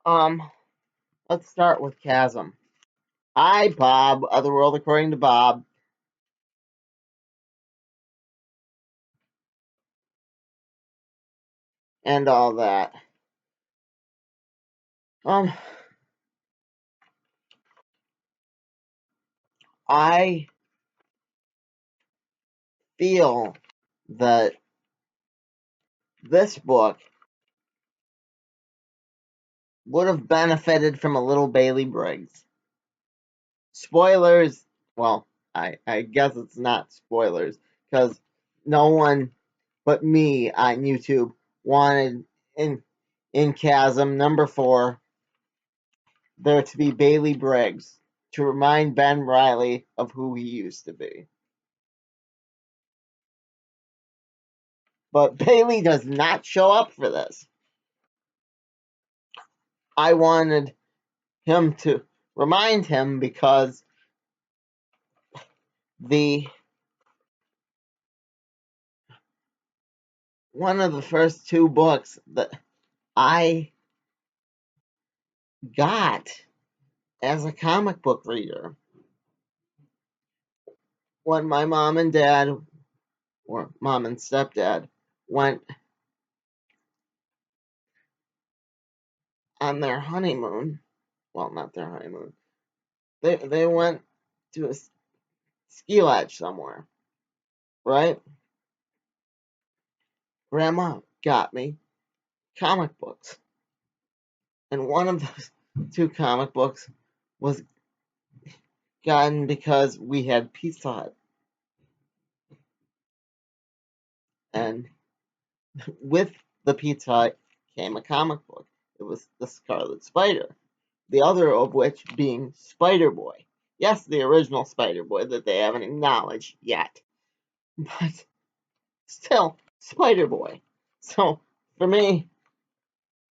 Um, let's start with Chasm. Hi, Bob. Otherworld according to Bob. And all that. I feel that this book would have benefited from a little Bailey Briggs. Spoilers, well, I guess it's not spoilers, because no one but me on YouTube wanted in Chasm number 4 there to be Bailey Briggs to remind Ben Riley of who he used to be. But Bailey does not show up for this. I wanted him to remind him because one of the first 2 books that I got as a comic book reader when my mom and dad, or mom and stepdad, went on their honeymoon. Well, not their honeymoon. They went to a ski lodge somewhere, right? Grandma got me comic books. And one of those 2 comic books was gotten because we had Pizza Hut. And with the Pizza Hut came a comic book. It was The Scarlet Spider. The other of which being Spider-Boy. Yes, the original Spider-Boy that they haven't acknowledged yet. But still, Spider-Boy. So, for me,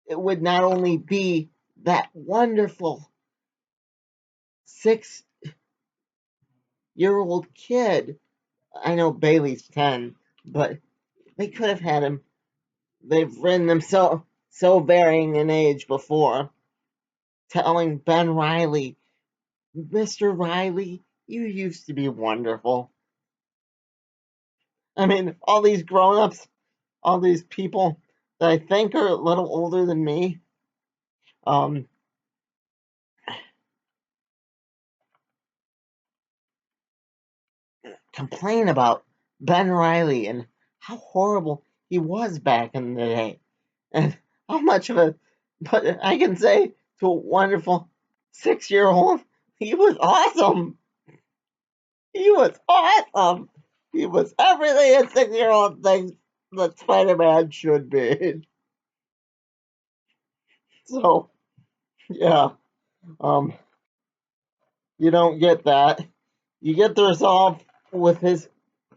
it would not only be that wonderful 6-year-old kid. I know Bailey's 10, but they could have had him. They've written them so varying in age before. Telling Ben Riley, Mr. Riley, you used to be wonderful. I mean, all these grown-ups, all these people that I think are a little older than me, complain about Ben Riley and how horrible he was back in the day. And how much of a, but I can say to a wonderful 6-year-old, he was awesome. He was awesome. He was everything a 6-year-old thinks that Spider-Man should be. So, yeah, you don't get that. You get the resolve with his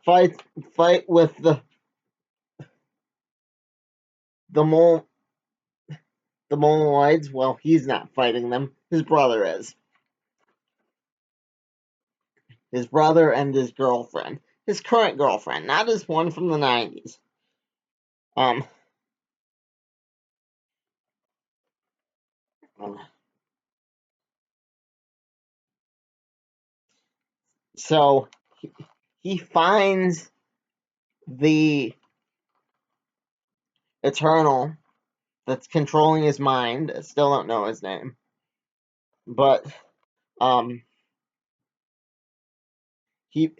fight with the mole the Moloids. Well, he's not fighting them. His brother is. His brother and his girlfriend. His current girlfriend, not his one from the 90s. So he finds the Eternal that's controlling his mind. I still don't know his name. But he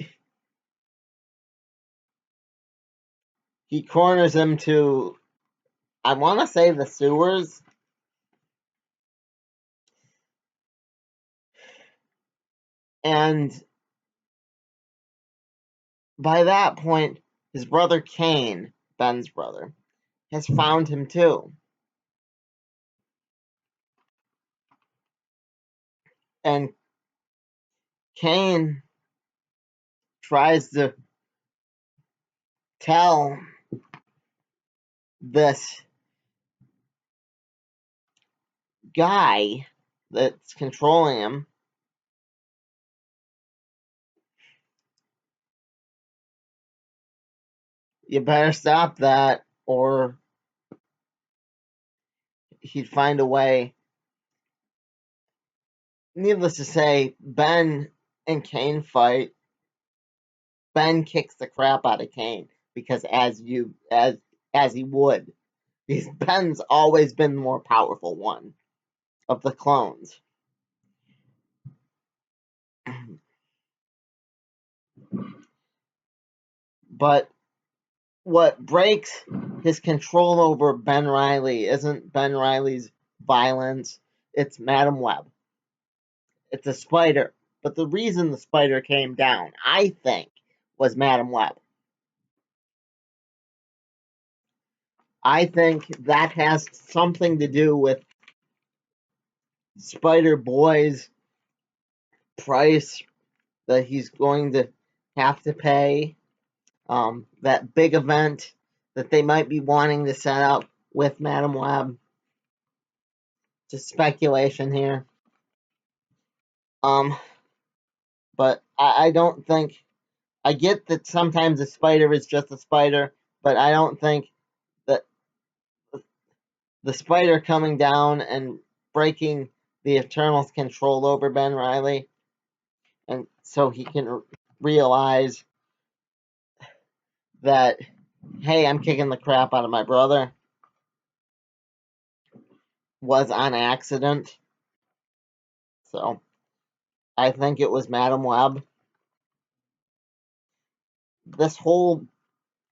corners him to, I want to say, the sewers. And by that point, his brother Kane, Ben's brother, has found him too. And Kane tries to tell this guy that's controlling him, you better stop that, or he'd find a way needless to say, Ben and Kane fight. Ben kicks the crap out of Kane because as he would. Because Ben's always been the more powerful one of the clones. But what breaks his control over Ben Reilly isn't Ben Reilly's violence, it's Madam Web. It's a spider. But the reason the spider came down, I think, was Madam Web. I think that has something to do with Spider Boy's price that he's going to have to pay. That big event that they might be wanting to set up with Madam Web. Just speculation here. Um, but I don't think I get that sometimes a spider is just a spider, but I don't think that the spider coming down and breaking the Eternal's control over Ben Reilly, and so he can realize that, hey, I'm kicking the crap out of my brother, was on accident. So I think it was Madam Web. This whole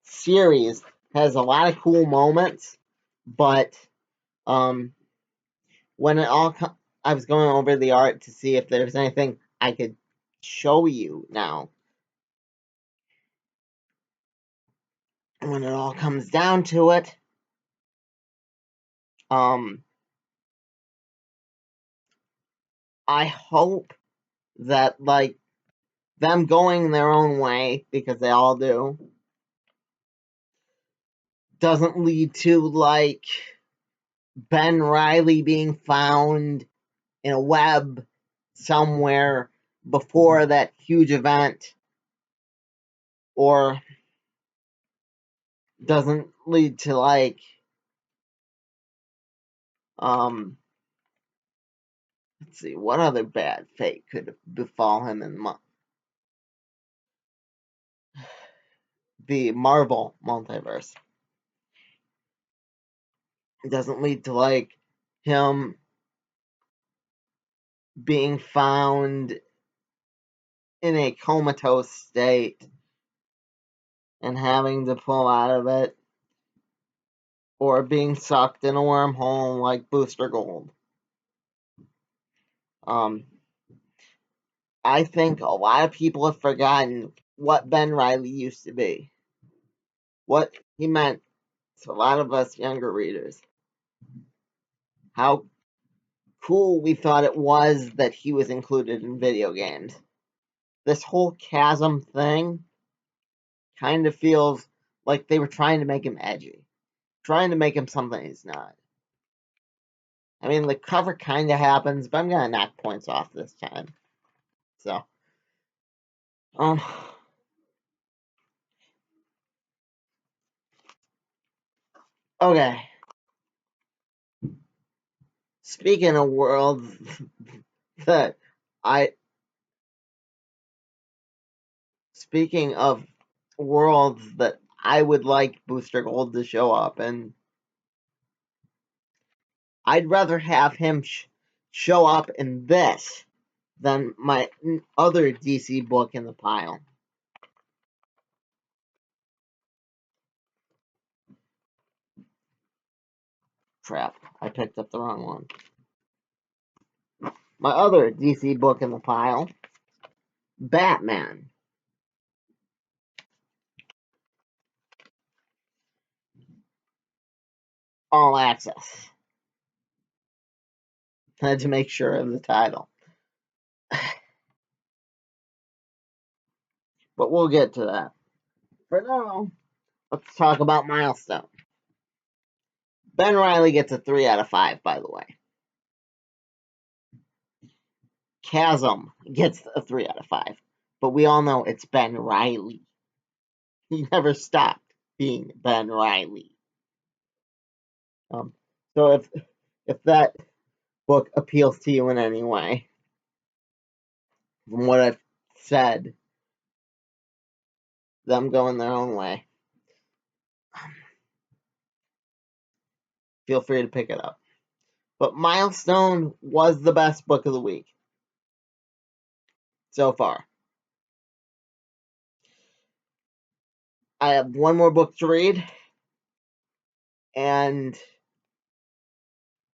series has a lot of cool moments, but um, when it all I was going over the art to see if there's anything I could show you now. When it all comes down to it, um, I hope that like them going their own way, because they all do, doesn't lead to like Ben Reilly being found in a web somewhere before that huge event, or doesn't lead to like let's see, what other bad fate could befall him in the Marvel multiverse. It doesn't lead to like him being found in a comatose state and having to pull out of it, or being sucked in a wormhole like Booster Gold. Um, I think a lot of people have forgotten what Ben Reilly used to be, what he meant to a lot of us younger readers, how cool we thought it was that he was included in video games. This whole Chasm thing kind of feels like they were trying to make him edgy, trying to make him something he's not. I mean, the cover kind of happens, but I'm gonna knock points off this time. So, um, okay. Speaking of worlds that I, speaking of worlds that I would like Booster Gold to show up, and I'd rather have him show up in this than my other DC book in the pile. Crap, I picked up the wrong one. My other DC book in the pile, Batman. All Access. I had to make sure of the title. But we'll get to that. For now, let's talk about Milestone. Ben Reilly gets a 3 out of 5, by the way. Chasm gets a 3 out of 5. But we all know it's Ben Reilly. He never stopped being Ben Reilly. So if that book appeals to you in any way, from what I've said, them going their own way. Feel free to pick it up. But Milestone was the best book of the week so far. I have one more book to read, and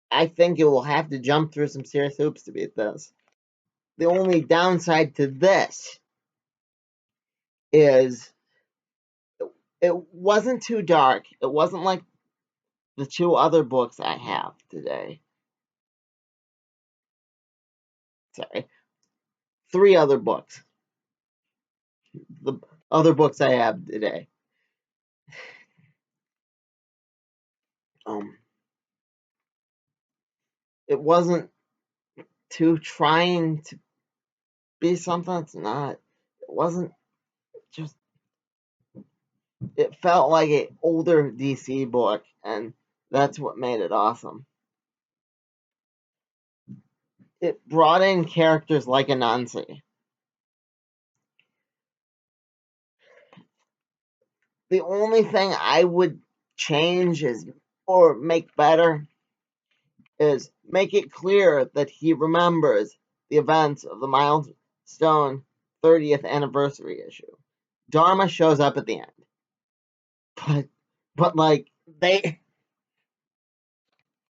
I think it will have to jump through some serious hoops to beat this. The only downside to this is it wasn't too dark. It wasn't like the two other books I have today. Sorry. Three other books. The other books I have today. It wasn't too trying to be something it's not. It wasn't just. It felt like an older DC book, and that's what made it awesome. It brought in characters like Anansi. The only thing I would change is, or make better, is make it clear that he remembers the events of the Milestone 30th anniversary issue. Dharma shows up at the end, but like they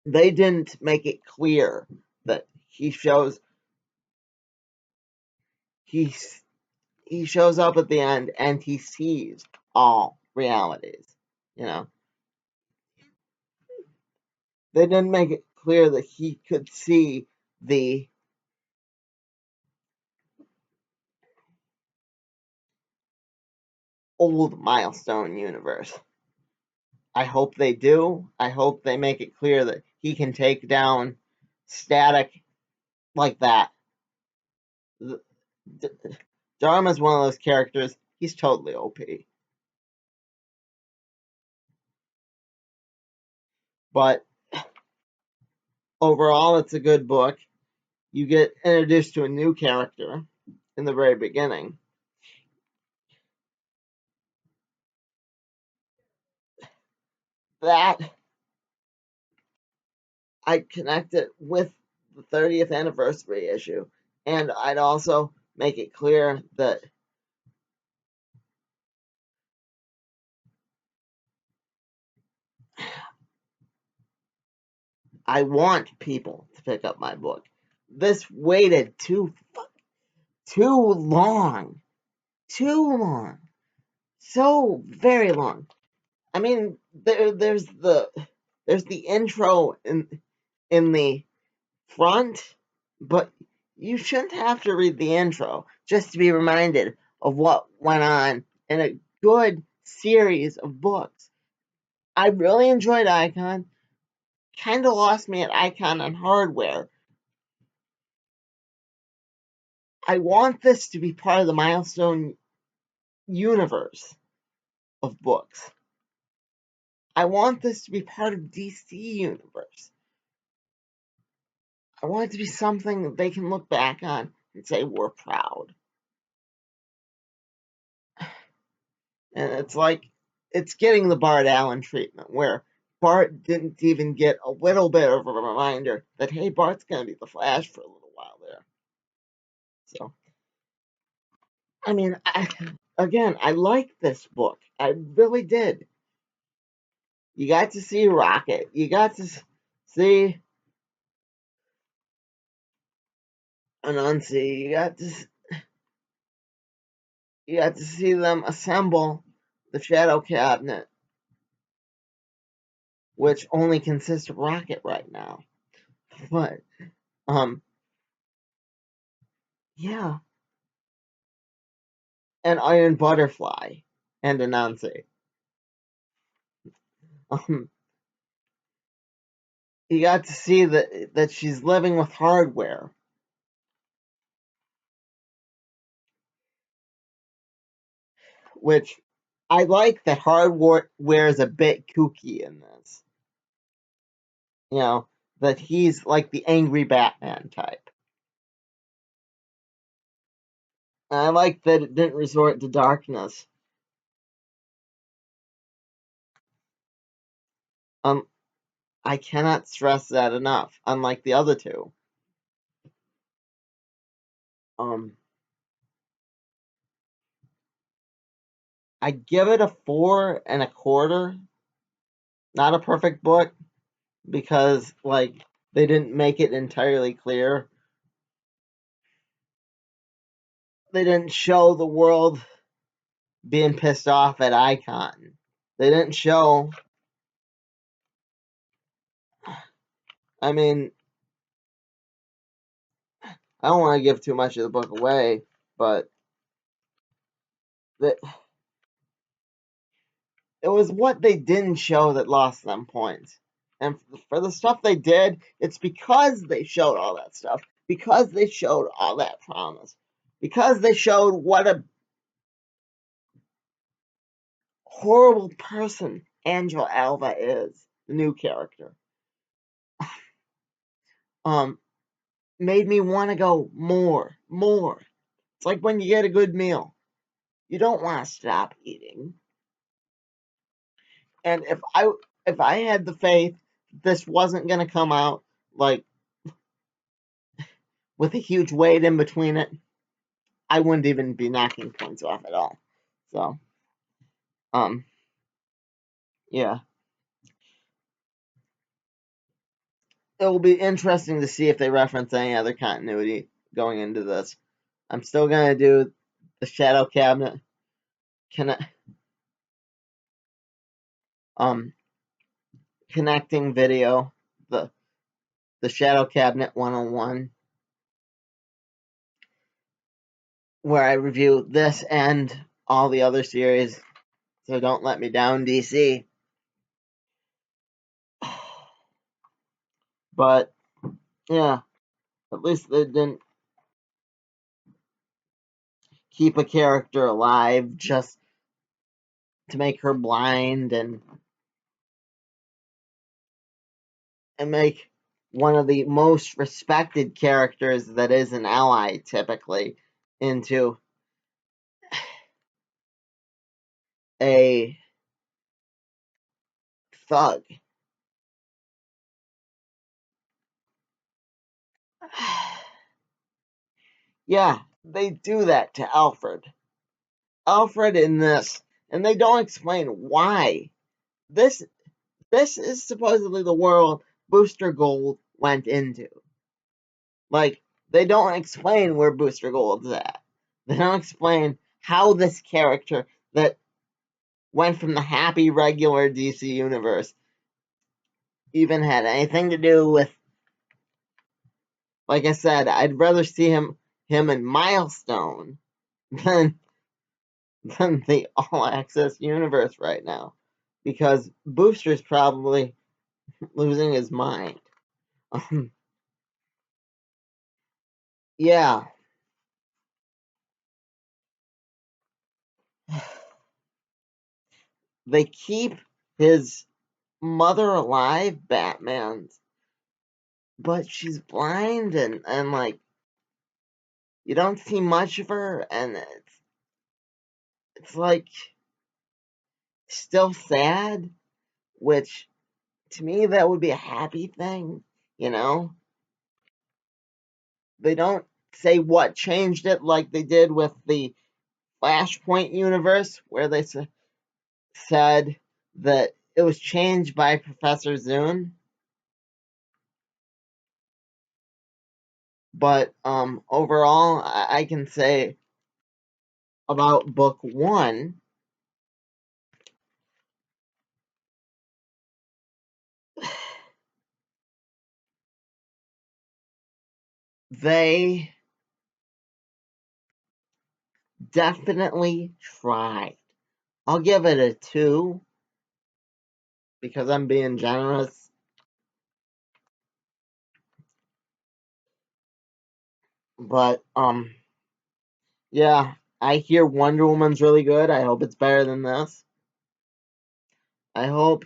didn't make it clear that he shows up at the end and he sees all realities. You know, they didn't make it clear that he could see the old Milestone universe. I hope they do. I hope they make it clear that he can take down Static like that. Dharma's one of those characters. He's totally OP. But overall, it's a good book. You get introduced to a new character in the very beginning. That I connect it with the 30th anniversary issue. And I'd also make it clear that I want people to pick up my book. This waited too long. Too long. So very long. I mean, there's the intro in the front, but you shouldn't have to read the intro just to be reminded of what went on in a good series of books. I really enjoyed Icon. Kind of lost me at Icon on Hardware. I want this to be part of the Milestone universe of books. I want this to be part of DC universe. I want it to be something that they can look back on and say we're proud. And it's like it's getting the Bart Allen treatment where Bart didn't even get a little bit of a reminder that hey, Bart's gonna be the Flash for a little while there. So I mean, I liked this book. I really did. You got to see Rocket. You got to see Anansi. You got to see them assemble the Shadow Cabinet, which only consists of Rocket right now. But yeah, and Iron Butterfly and Anansi. Um, you got to see that she's living with hardware, which I like that hardware is a bit kooky in this. You know, that he's like the angry Batman type. I like that it didn't resort to darkness. Um, I cannot stress that enough. Unlike the other two, um, I give it a 4.25. Not a perfect book because like they didn't make it entirely clear. They didn't show the world being pissed off at Icon. They didn't show. I mean, I don't want to give too much of the book away, but it was what they didn't show that lost them points. And for the stuff they did, it's because they showed all that stuff, because they showed all that promise, because they showed what a horrible person Angel Alva is, the new character. Um, Made me want to go more, more. It's like when you get a good meal, you don't want to stop eating. And if I had the faith this wasn't gonna come out like with a huge weight in between it, I wouldn't even be knocking points off at all. So, um, yeah, it will be interesting to see if they reference any other continuity going into this. I'm still gonna do the Shadow Cabinet, can um connecting video, the the Shadow Cabinet 101, where I review this and all the other series. So don't let me down, DC. But yeah, at least they didn't keep a character alive just to make her blind and make one of the most respected characters that is an ally typically into a thug. Yeah, they do that to Alfred. Alfred in this, and they don't explain why. This this is supposedly the world Booster Gold went into. Like, they don't explain where Booster Gold's at. They don't explain how this character that went from the happy regular DC universe even had anything to do with, like I said, I'd rather see him in Milestone than the all access universe right now. Because Booster's probably losing his mind. Um, yeah, they keep his mother alive, Batman's, but she's blind and like you don't see much of her, and it's like still sad, which to me that would be a happy thing, you know. They don't say what changed it like they did with the Flashpoint universe, where they said that it was changed by Professor Zune. But overall, I can say about book one, they definitely tried. I'll give it a 2 because I'm being generous. But yeah, I hear Wonder Woman's really good. I hope it's better than this. I hope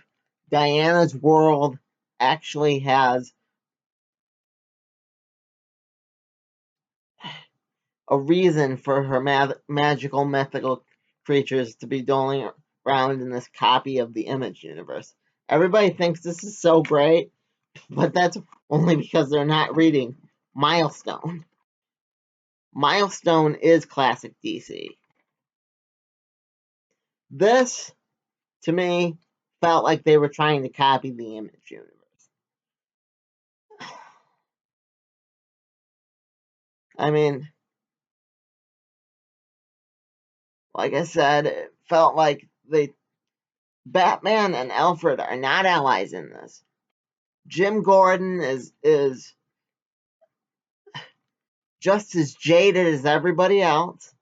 Diana's world actually has a reason for her magical mythical creatures to be doling around in this copy of the Image universe. Everybody thinks this is so great, but that's only because they're not reading Milestone. Milestone is classic DC. This, to me, felt like they were trying to copy the Image universe. I mean, like I said, it felt like Batman and Alfred are not allies in this. Jim Gordon is just as jaded as everybody else.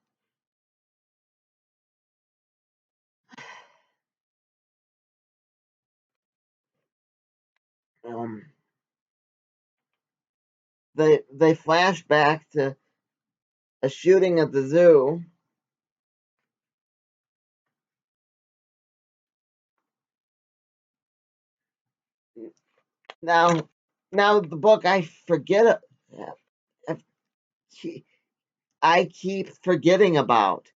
Um, they flash back to a shooting at the zoo. Now, now the book I forget. I keep forgetting about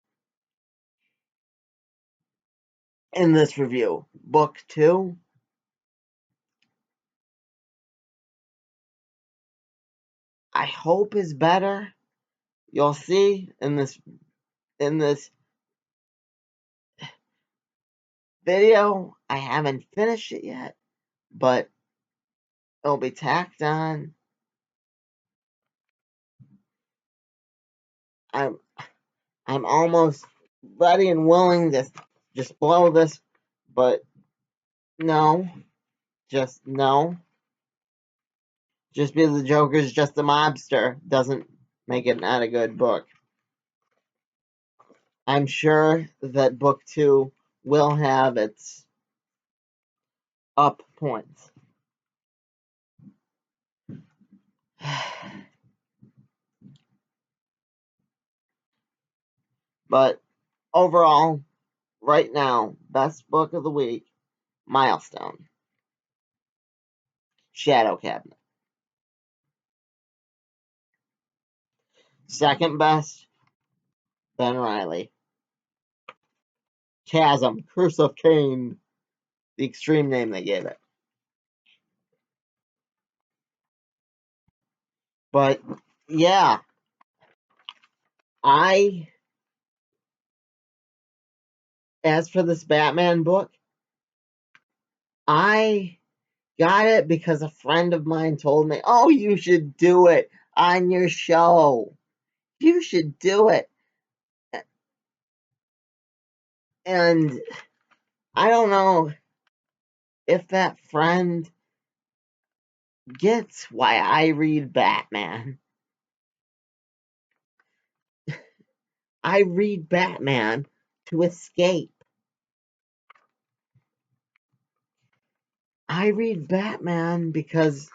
in this review. Book 2. I hope is better. You'll see in this video. I haven't finished it yet, but it'll be tacked on. I'm I'm almost ready and willing to just blow this, but no, just no. Just because the Joker's just a mobster doesn't make it not a good book. I'm sure that book 2 will have its up points. But overall, right now, best book of the week, Milestone. Shadow Cabinet. Second best, Ben Riley. Chasm, Curse of Cain, the extreme name they gave it. But yeah, I, as for this Batman book, I got it because a friend of mine told me, oh, you should do it on your show. You should do it. And I don't know if that friend gets why I read Batman. I read Batman to escape. I read Batman because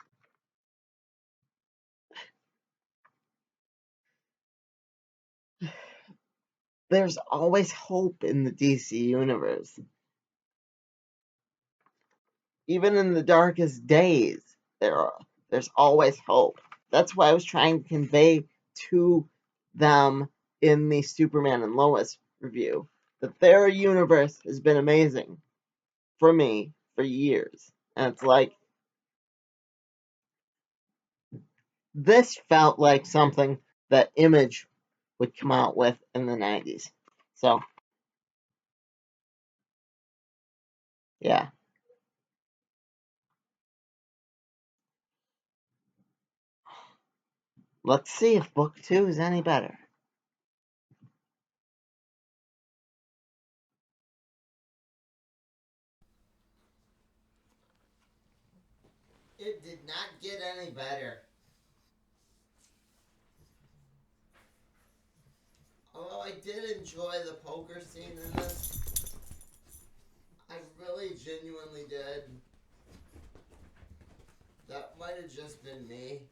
there's always hope in the DC universe. Even in the darkest days, there's always hope. That's what I was trying to convey to them in the Superman and Lois review. That their universe has been amazing for me for years. And it's like, this felt like something that Image would come out with in the 90s. So, yeah. Let's see if book 2 is any better. It did not get any better. Although I did enjoy the poker scene in this, I really genuinely did. That might have just been me.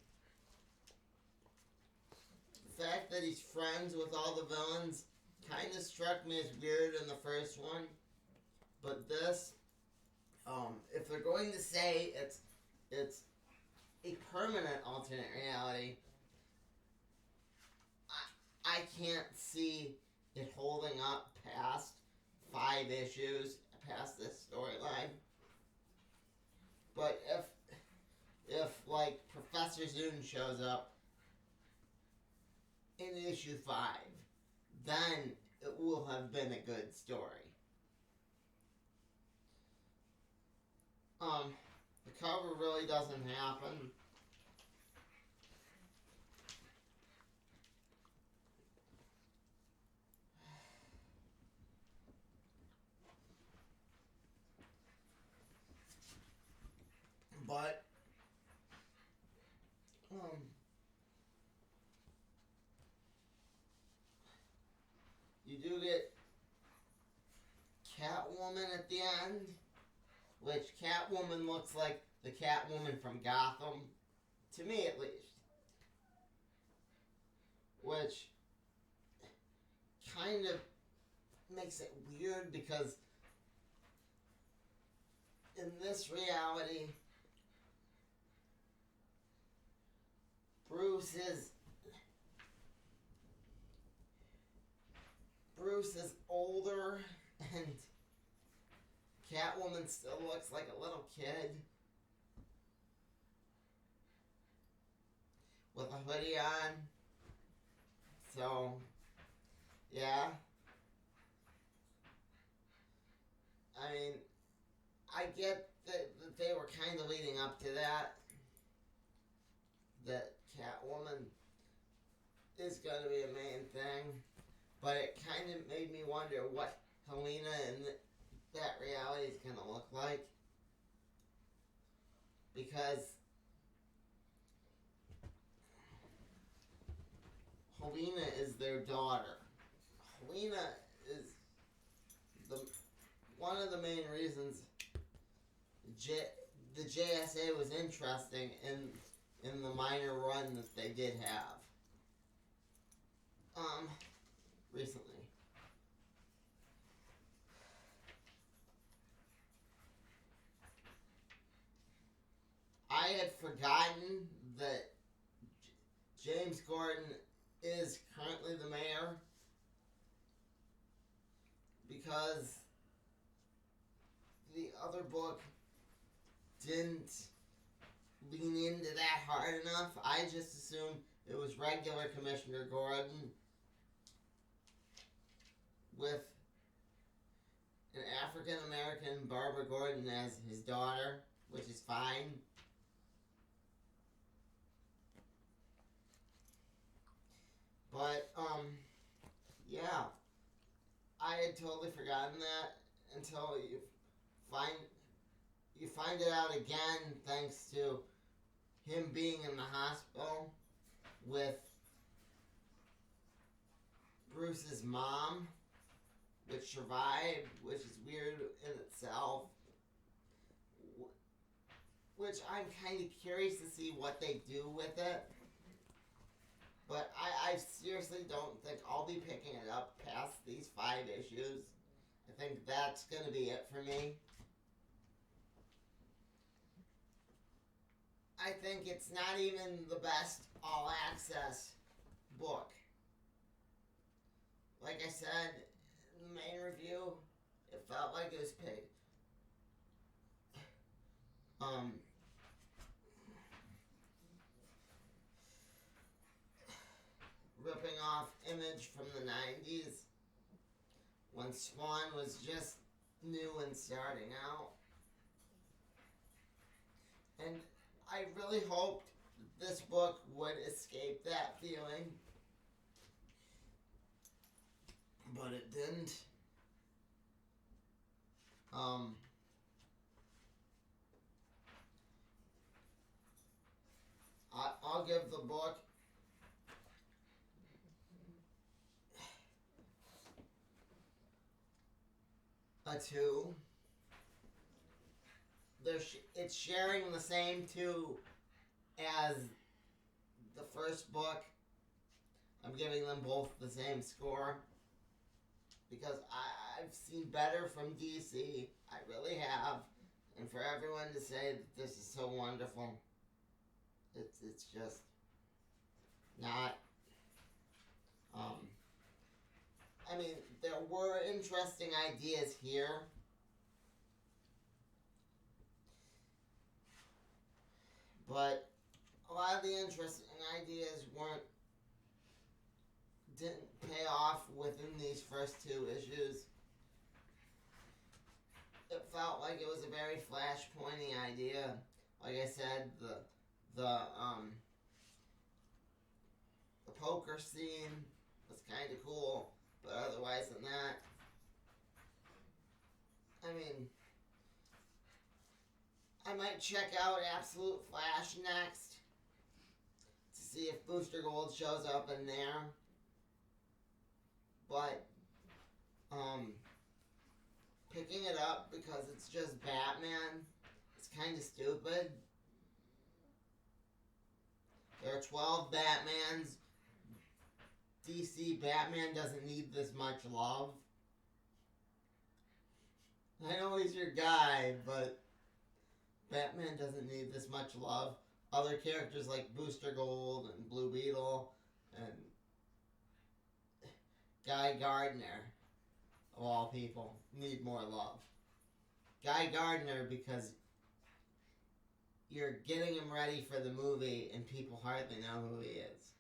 The fact that he's friends with all the villains kind of struck me as weird in the first one. But this, if they're going to say it's a permanent alternate reality, I can't see it holding up past 5 issues, past this storyline. But if like Professor Zune shows up in issue 5, then it will have been a good story. The cover really doesn't happen. But you do get Catwoman at the end, which Catwoman looks like the Catwoman from Gotham, to me at least. Which kind of makes it weird because in this reality, Bruce is older and Catwoman still looks like a little kid with a hoodie on. So, yeah. I mean, I get that they were kind of leading up to that Catwoman is going to be a main thing, but it kind of made me wonder what Helena in that reality is going to look like, because Helena is their daughter. Helena is one of the main reasons the JSA was interesting in the minor run that they did have recently. I had forgotten that James Gordon is currently the mayor because the other book didn't lean into that hard enough. I just assumed it was regular Commissioner Gordon with an African American Barbara Gordon as his daughter, which is fine. But, yeah. I had totally forgotten that until you find it out again thanks to him being in the hospital with Bruce's mom, which survived, which is weird in itself. Which I'm kind of curious to see what they do with it. But I seriously don't think I'll be picking it up past these 5 issues. I think that's going to be it for me. I think it's not even the best all-access book. Like I said in the main review, it felt like it was picked. Ripping off Image from the 90s when Swan was just new and starting out. And I really hoped this book would escape that feeling, but it didn't. I'll give the book a 2. It's sharing the same 2 as the first book. I'm giving them both the same score because I've seen better from DC. I really have. And for everyone to say that this is so wonderful, it's just not Um, I mean, there were interesting ideas here. But a lot of the interesting ideas didn't pay off within these first two issues. It felt like it was a very flashpointy idea. Like I said, the poker scene was kind of cool, but otherwise than that, I mean, I might check out Absolute Flash next to see if Booster Gold shows up in there. But picking it up because it's just Batman, it's kind of stupid. There are 12 Batmans. DC Batman doesn't need this much love. I know he's your guy, but Batman doesn't need this much love. Other characters like Booster Gold and Blue Beetle and Guy Gardner, of all people, need more love. Guy Gardner because you're getting him ready for the movie and people hardly know who he is.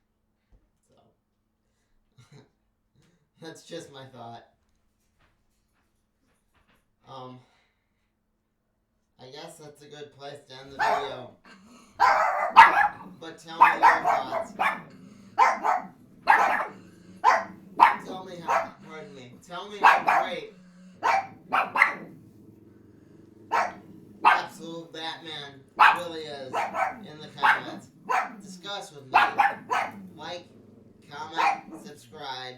So, that's just my thought. I guess that's a good place to end the video. But tell me your thoughts. Tell me how great Absolute Batman really is in the comments. Discuss with me. Like, comment, subscribe.